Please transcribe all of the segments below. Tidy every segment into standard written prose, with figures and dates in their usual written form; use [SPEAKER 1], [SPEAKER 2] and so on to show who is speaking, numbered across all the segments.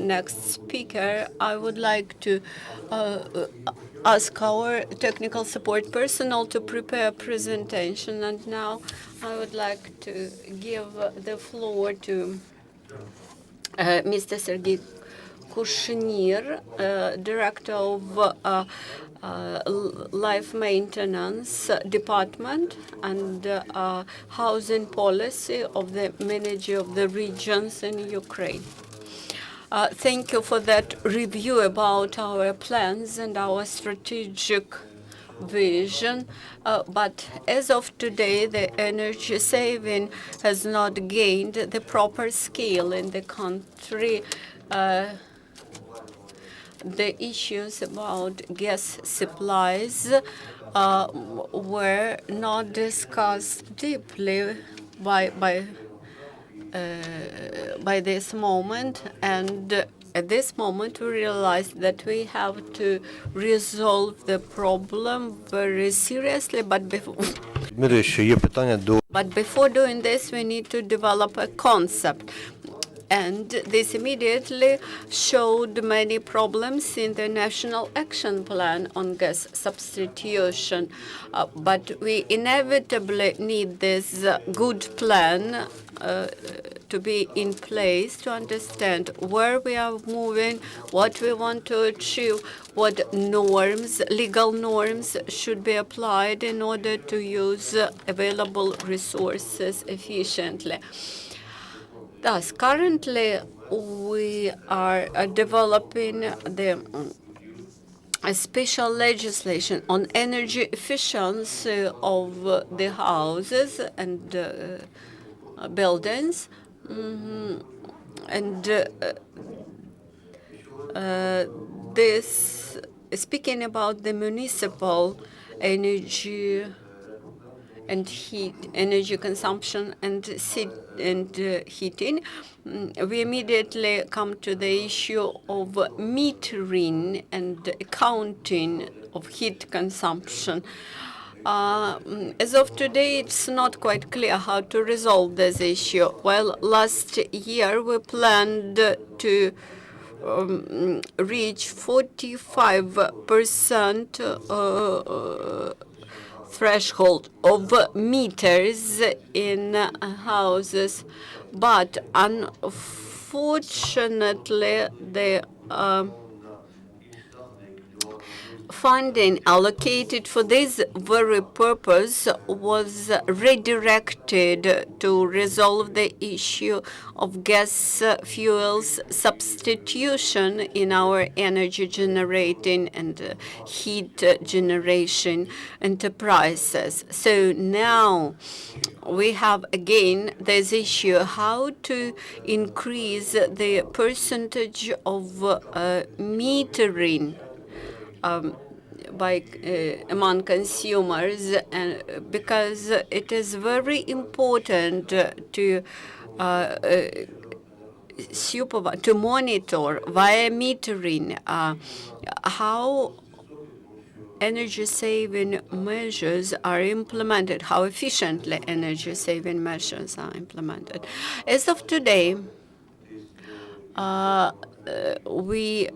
[SPEAKER 1] next speaker, I would like to ask our technical support personnel to prepare a presentation. And now I would like to give the floor to Mr. Sergei Kushnir, Director of Life Maintenance Department and Housing Policy of the Manager of the Regions in Ukraine. Thank you for that review about our plans and our strategic vision. But as of today, the energy saving has not gained the proper scale in the country. The issues about gas supplies were not discussed deeply by this moment, and at this moment we realize that we have to resolve the problem very seriously, but before doing this we need to develop a concept. And this immediately showed many problems in the National Action Plan on gas substitution. But we inevitably need this good plan to be in place to understand where we are moving, what we want to achieve, what norms, legal norms should be applied in order to use available resources efficiently. Thus, currently, we are developing a special legislation on energy efficiency of the houses and buildings. And this, speaking about the municipal energy and energy consumption and heating, we immediately come to the issue of metering and accounting of heat consumption. As of today, it's not quite clear how to resolve this issue. Well, last year we planned to reach 45% threshold of meters in houses, but unfortunately the funding allocated for this very purpose was redirected to resolve the issue of gas fuels substitution in our energy generating and heat generation enterprises. So now we have again this issue how to increase the percentage of metering among consumers, and because it is very important to supervise, to monitor via metering how energy-saving measures are implemented, how efficiently energy-saving measures are implemented. As of today, we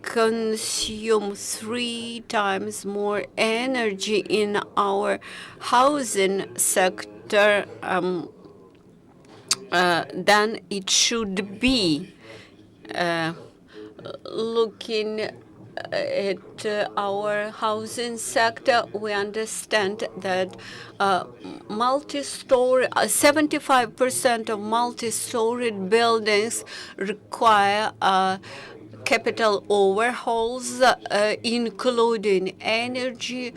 [SPEAKER 1] consume 3 times more energy in our housing sector than it should be. Looking at our housing sector, we understand that 75% of multi-storied buildings require capital overhauls, including energy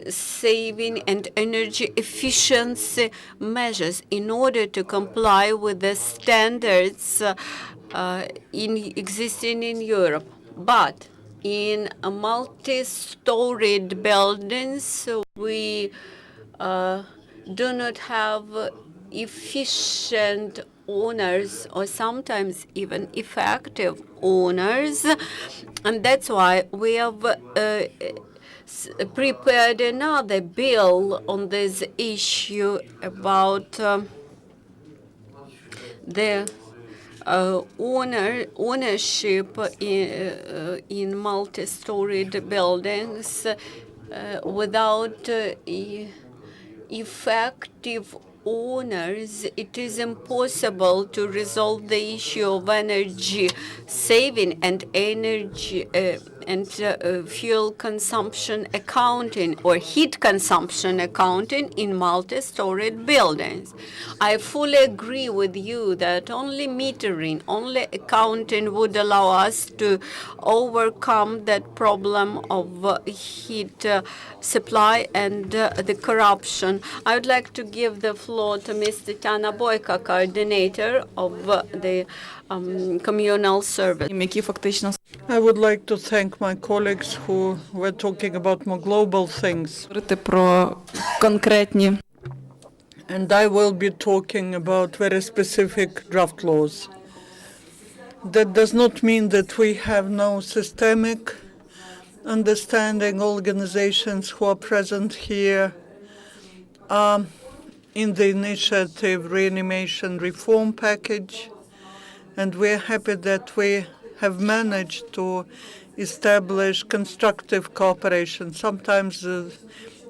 [SPEAKER 1] saving and energy efficiency measures in order to comply with the standards existing in Europe. But in multi-storied buildings, we do not have efficient owners, or sometimes even effective owners, and that's why we have prepared another bill on this issue about the ownership in multi-storied buildings without effective owners, it is impossible to resolve the issue of energy saving and energy fuel consumption accounting or heat consumption accounting in multi-storied buildings. I fully agree with you that only metering, only accounting would allow us to overcome that problem of heat supply and the corruption. I would like to give the floor to Ms. Tatiana Boyka, coordinator of the communal service.
[SPEAKER 2] I would like to thank my colleagues who were talking about more global things. And I will be talking about very specific draft laws. That does not mean that we have no systemic understanding. Organizations who are present here in the initiative Reanimation Reform Package, and we're happy that we have managed to establish constructive cooperation. Sometimes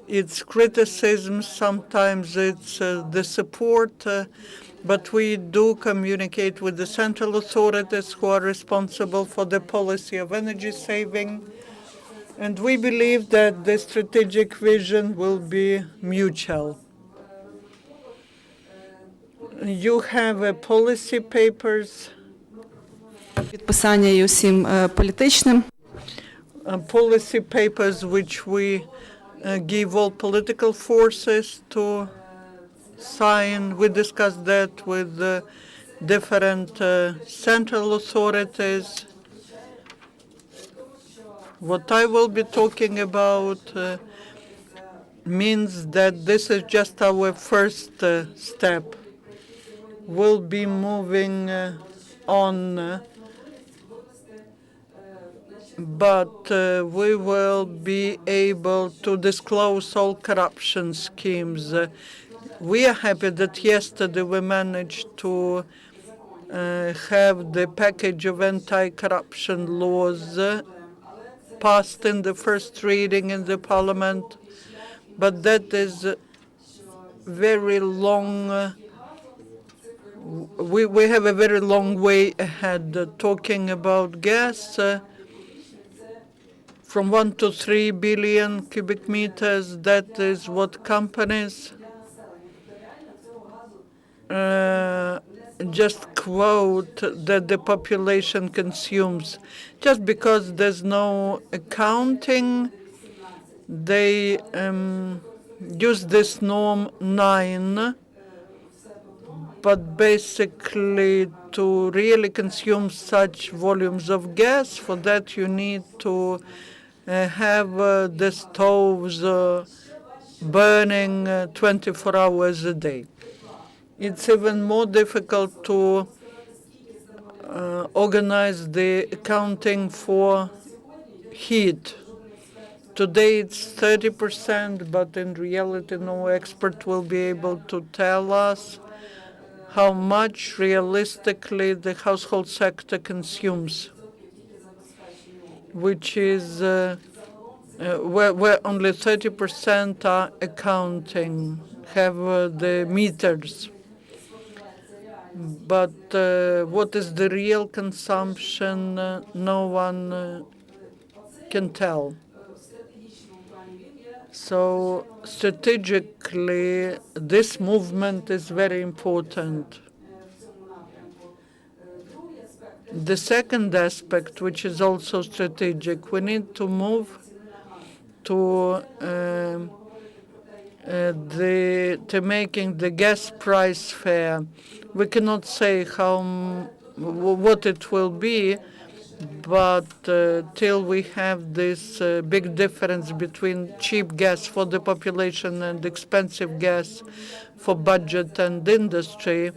[SPEAKER 2] it's criticism, sometimes it's the support, but we do communicate with the central authorities who are responsible for the policy of energy saving. And we believe that the strategic vision will be mutual. You have policy papers. Policy papers which we give all political forces to sign. We discussed that with different central authorities. What I will be talking about means that this is just our first step. We'll be moving on, but we will be able to disclose all corruption schemes. We are happy that yesterday we managed to have the package of anti-corruption laws passed in the first reading in the Parliament, but that is very long. We have a very long way ahead. Talking about gas, from 1 to 3 billion cubic meters, that is what companies just quote that the population consumes. Just because there's no accounting, they use this norm 9, but basically to really consume such volumes of gas, for that you need to have the stoves burning 24 hours a day. It's even more difficult to organize the accounting for heat. Today it's 30%, but in reality no expert will be able to tell us how much realistically the household sector consumes, which is where only 30% are accounting, have the meters. But what is the real consumption, no one can tell. So strategically, this movement is very important. The second aspect, which is also strategic, we need to move to making the gas price fair. We cannot say what it will be, but till we have this big difference between cheap gas for the population and expensive gas for budget and industry,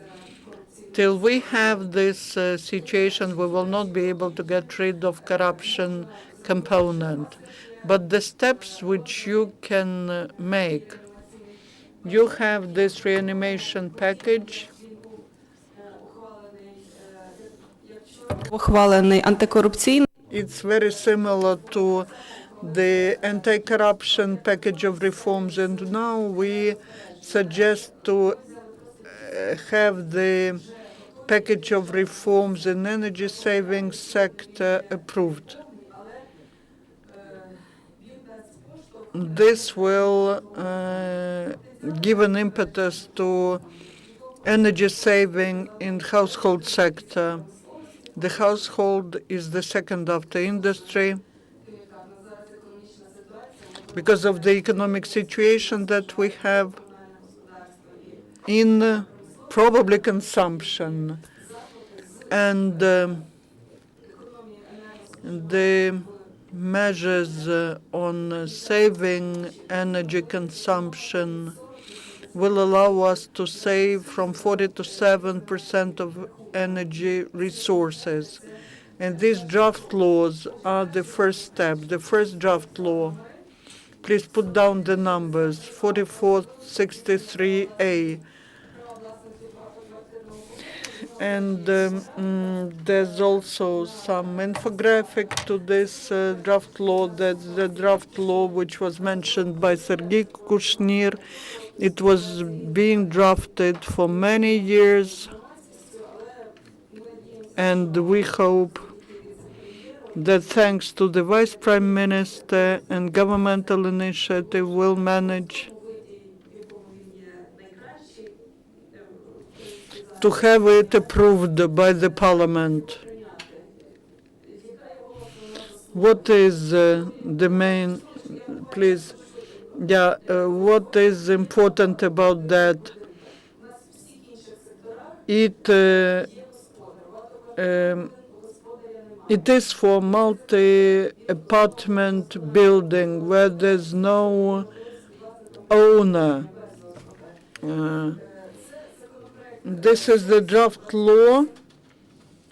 [SPEAKER 2] till we have this situation, we will not be able to get rid of corruption component. But the steps which you can make, you have this reanimation package
[SPEAKER 3] Ухвалений антикорупційний.
[SPEAKER 2] It's very similar to the anti-corruption package of reforms, and now we suggest to have the package of reforms in energy savings sector approved. This will give an impetus to energy saving in household sector. The household is the second after industry because of the economic situation that we have in probably consumption. And the measures on saving energy consumption will allow us to save from 40 to 7% of energy resources. And these draft laws are the first step, the first draft law. Please put down the numbers, 4463A. And there's also some infographic to this draft law. That's the draft law which was mentioned by Sergei Kushner. It was being drafted for many years, and we hope that thanks to the Vice Prime Minister and governmental initiative, we'll manage to have it approved by the Parliament. What is the main, please, what is important about that? It is for multi-apartment building where there's no owner. This is the draft law.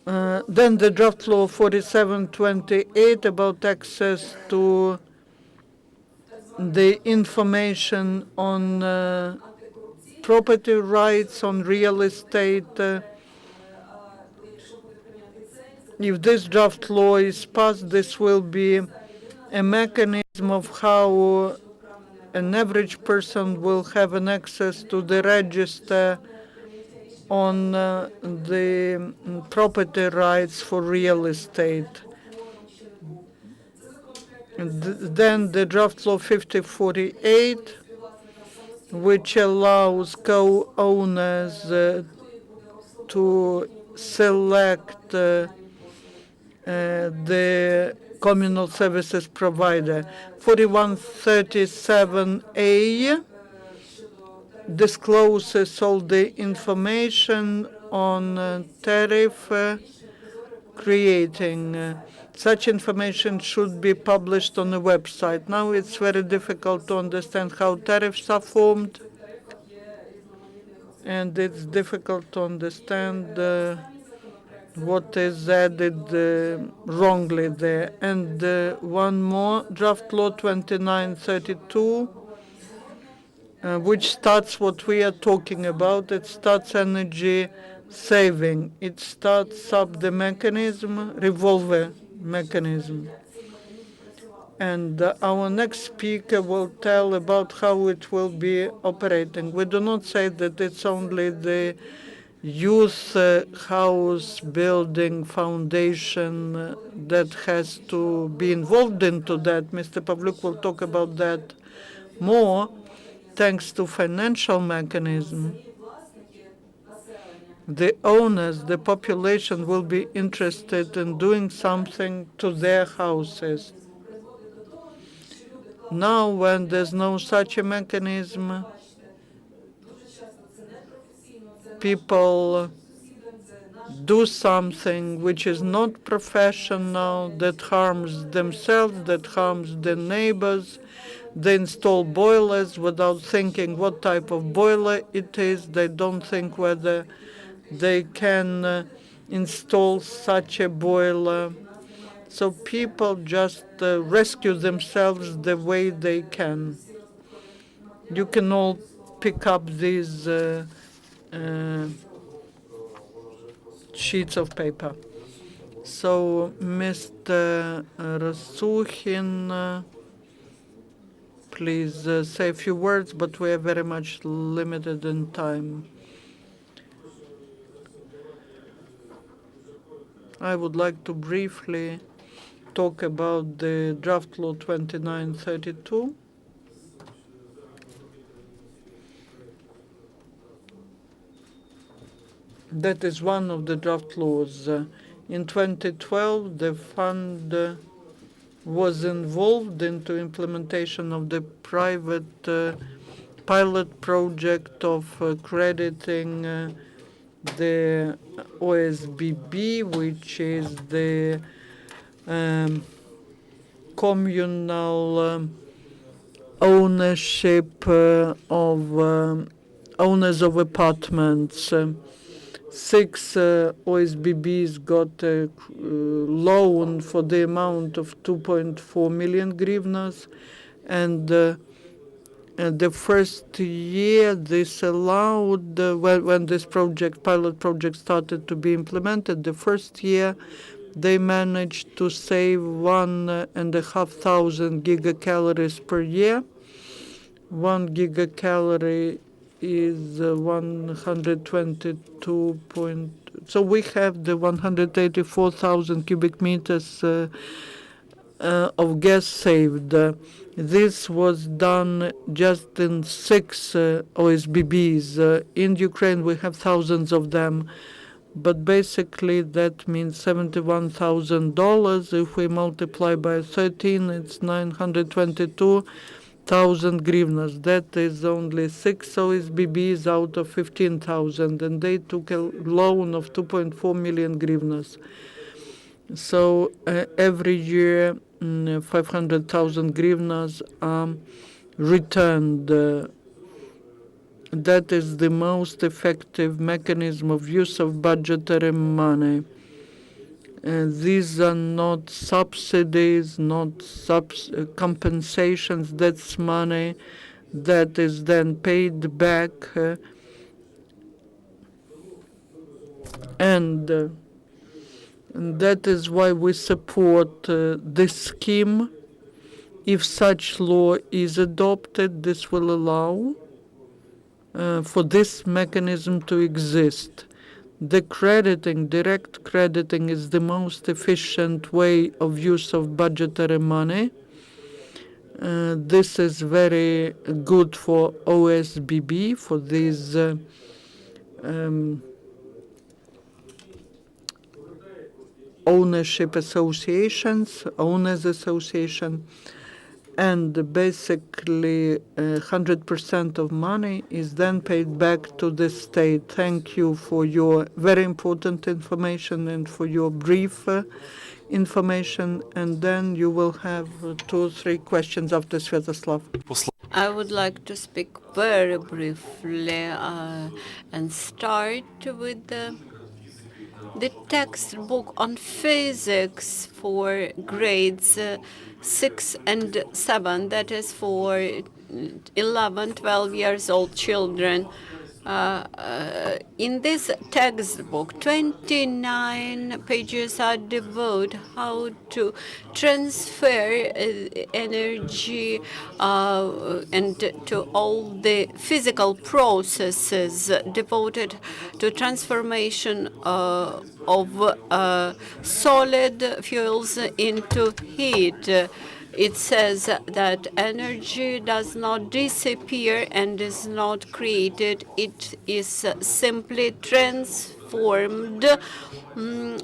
[SPEAKER 2] Then the draft law 4728 about access to the information on property rights on real estate. If this draft law is passed, this will be a mechanism of how an average person will have an access to the register on the property rights for real estate. Then the draft law 5048, which allows co-owners to select the communal services provider. 4137A discloses all the information on tariff creating. Such information should be published on the website. Now it's very difficult to understand how tariffs are formed, and it's difficult to understand what is added wrongly there. And one more, draft law 2932, which starts what we are talking about. It starts energy saving. It starts up the mechanism, revolver mechanism. And our next speaker will tell about how it will be operating. We do not say that it's only the youth house building foundation that has to be involved into that. Mr. Pavluk will talk about that more. Thanks to financial mechanism, the owners, the population will be interested in doing something to their houses. Now, when there's no such a mechanism, people do something which is not professional, that harms themselves, that harms their neighbors. They install boilers without thinking what type of boiler it is. They don't think whether they can install such a boiler. So people just rescue themselves the way they can. You can all pick up these sheets of paper. So, Mr. Rasuchin, please say a few words, but we are very much limited in time. I would like to briefly talk about the draft law 2932. That is one of the draft laws. In 2012, the fund was involved into implementation of the private pilot project of crediting the OSBB, which is the communal ownership of owners of apartments. 6 OSBBs got a loan for the amount of 2.4 million hryvnias, and the first year this allowed, when this pilot project started to be implemented, the first year they managed to save 1,500 gigacalories per year. 1 gigacalorie is 122 point. So we have the 184,000 cubic meters of gas saved. This was done just in 6 OSBBs. In Ukraine, we have thousands of them. But basically, that means $71,000. If we multiply by 13, it's 922,000 hryvnias. That is only 6 OSBBs out of 15,000, and they took a loan of 2.4 million hryvnias. So every year, 500,000 hryvnias are returned. That is the most effective mechanism of use of budgetary money. These are not subsidies, not compensations. That's money that is then paid back, and that is why we support this scheme. If such law is adopted, this will allow for this mechanism to exist. The crediting, direct crediting, is the most efficient way of use of budgetary money. This is very good for OSBB, for these ownership associations, owners association, and basically 100% of money is then paid back to the state. Thank you for your very important information and for your brief information, and then you will have 2 or 3 questions after Sviatoslav.
[SPEAKER 1] I would like to speak very briefly and start with the textbook on physics for grades 6 and 7, that is for 11, 12 years old children. In this textbook, 29 pages are devoted how to transfer energy and to all the physical processes devoted to transformation of solid fuels into heat. It says that energy does not disappear and is not created. It is simply transformed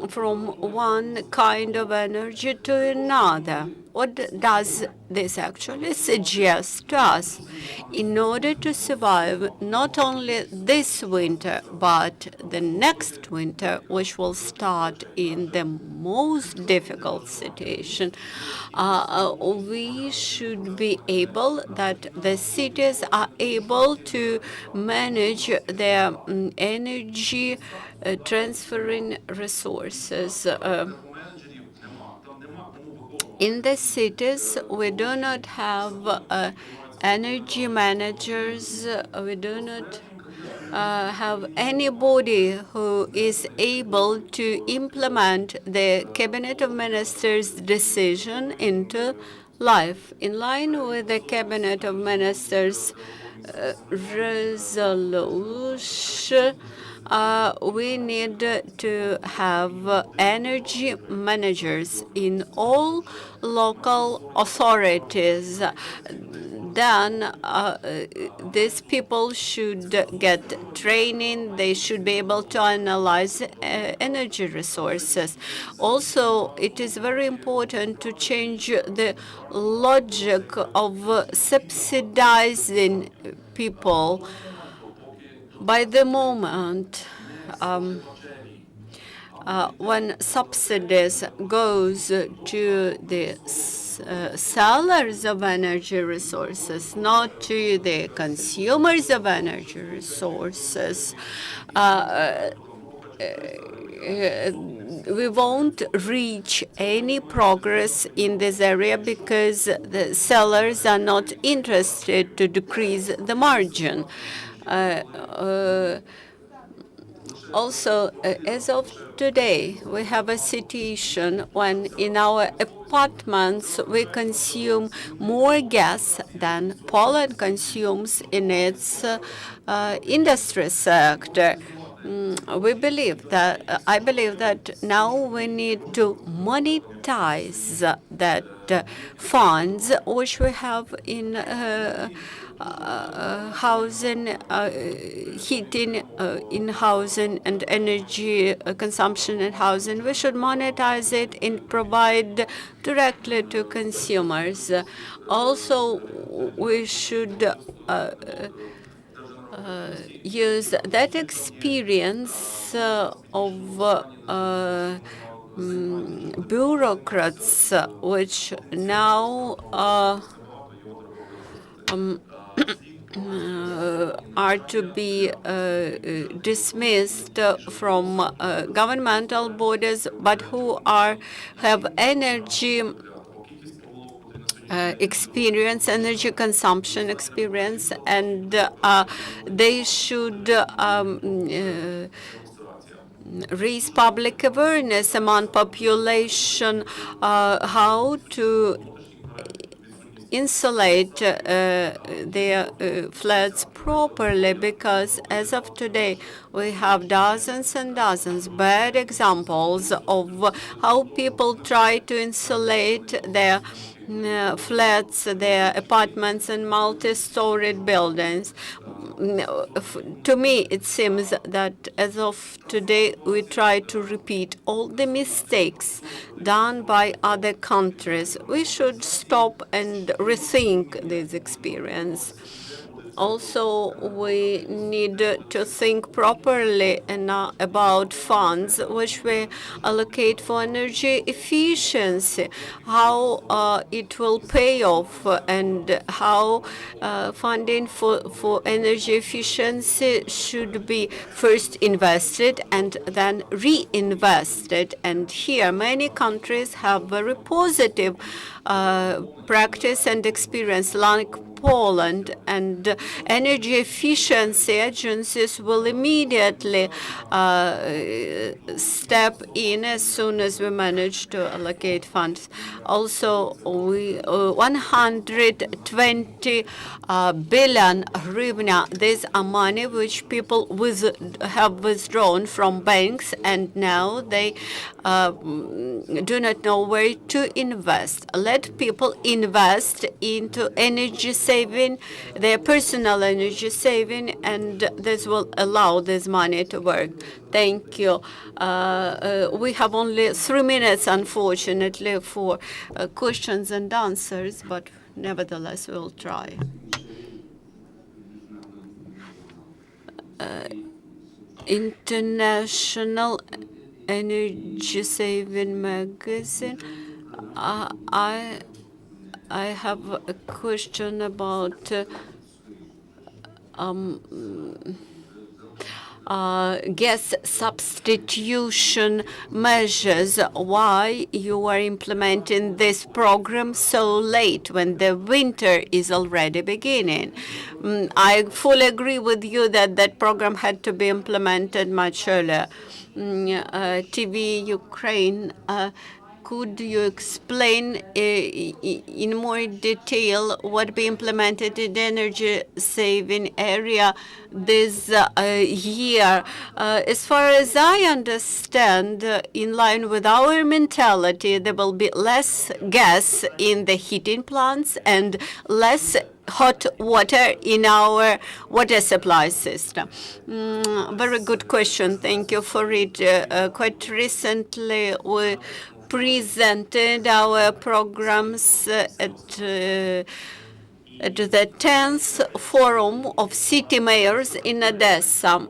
[SPEAKER 1] from one kind of energy to another. What does this actually suggest to us? In order to survive not only this winter, but the next winter, which will start in the most difficult situation, we should be able, that the cities are able to manage their energy transferring resources. In the cities, we do not have energy managers. We do not have anybody who is able to implement the Cabinet of Ministers decision into life. In line with the Cabinet of Ministers resolution, we need to have energy managers in all local authorities. Then these people should get training. They should be able to analyze energy resources. Also, it is very important to change the logic of subsidizing people. By the moment when subsidies goes to the sellers of energy resources, not to the consumers of energy resources, we won't reach any progress in this area because the sellers are not interested to decrease the margin. Also, as of today, we have a situation when in our apartments we consume more gas than Poland consumes in its industry sector. We believe that I believe that now we need to monetize that funds which we have in housing, heating in housing, and energy consumption in housing. We should monetize it and provide directly to consumers. Also, we should use that experience of bureaucrats, which now are to be dismissed from governmental bodies, but who have energy experience, energy consumption experience, and they should raise public awareness among population how to insulate their flats properly, because as of today we have dozens and dozens bad examples of how people try to insulate their flats, their apartments and multi-storied buildings. To me, it seems that as of today, we try to repeat all the mistakes done by other countries. We should stop and rethink this experience. Also, we need to think properly about funds which we allocate for energy efficiency, how it will pay off, and how funding for energy efficiency should be first invested and then reinvested. And here, many countries have very positive practice and experience, like Poland, and energy efficiency agencies will immediately step in as soon as we manage to allocate funds. Also, 120 billion hryvnia. These are money which people have withdrawn from banks, and now they do not know where to invest. Let people invest into energy saving, their personal energy saving, and this will allow this money to work. Thank you. We have only 3 minutes, unfortunately, for questions and answers, but nevertheless, we'll try. International Energy Saving Magazine. I have a question about gas substitution measures, why you are implementing this program so late when the winter is already beginning. I fully agree with you that that program had to be implemented much earlier. TV Ukraine, could you explain in more detail what be implemented in the energy saving area this year? As far as I understand, in line with our mentality, there will be less gas in the heating plants and less hot water in our water supply system. Very good question. Thank you for it. Quite recently, we presented our programs at the 10th Forum of City Mayors in Odessa,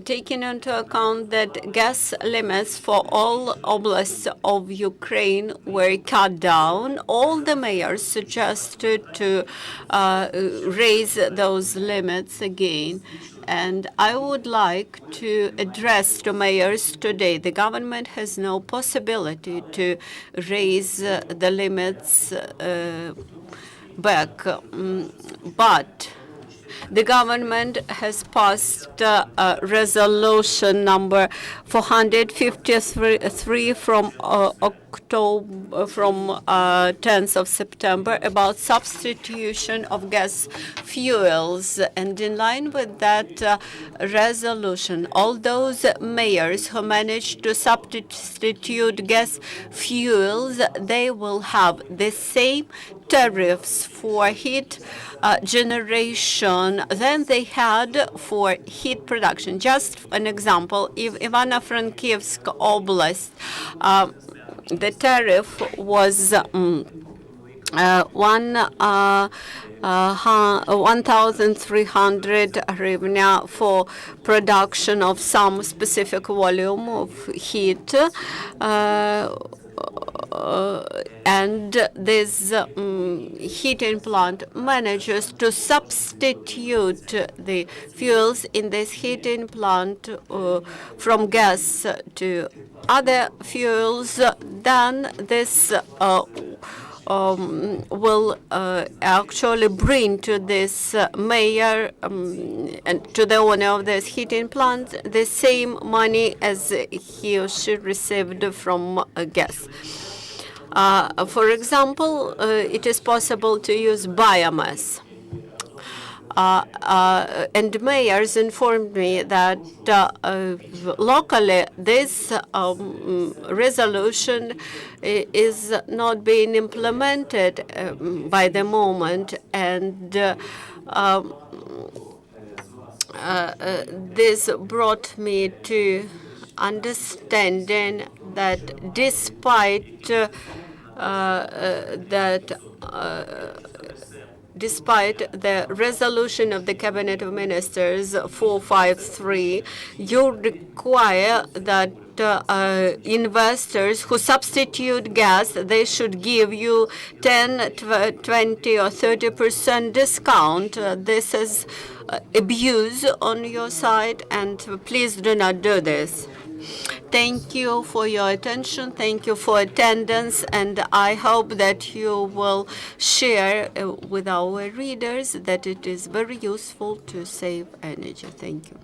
[SPEAKER 1] taking into account that gas limits for all oblasts of Ukraine were cut down. All the mayors suggested to raise those limits again. And I would like to address to mayors today. The government has no possibility to raise the limits back. But the government has passed resolution number 453 from October, from 10th of September about substitution of gas fuels. And in line with that resolution, all those mayors who managed to substitute gas fuels, they will have the same tariffs for heat generation than they had for heat production. Just an example, if Ivano-Frankivsk Oblast, the tariff was 1,300 hryvnia for production of some specific volume of heat. And this heating plant manages to substitute the fuels in this heating plant from gas to other fuels. Then this will actually bring to this mayor and to the owner of this heating plant the same money as he or she received from gas. For example, it is possible to use biomass. And mayors informed me that locally this resolution is not being implemented by the moment, and this brought me to understanding that despite despite the resolution of the Cabinet of Ministers 453, you require that investors who substitute gas, they should give you 10, 20, or 30% discount. This is abuse on your side, and please do not do this. Thank you for your attention. Thank you for attendance. And I hope that you will share with our readers that it is very useful to save energy. Thank you.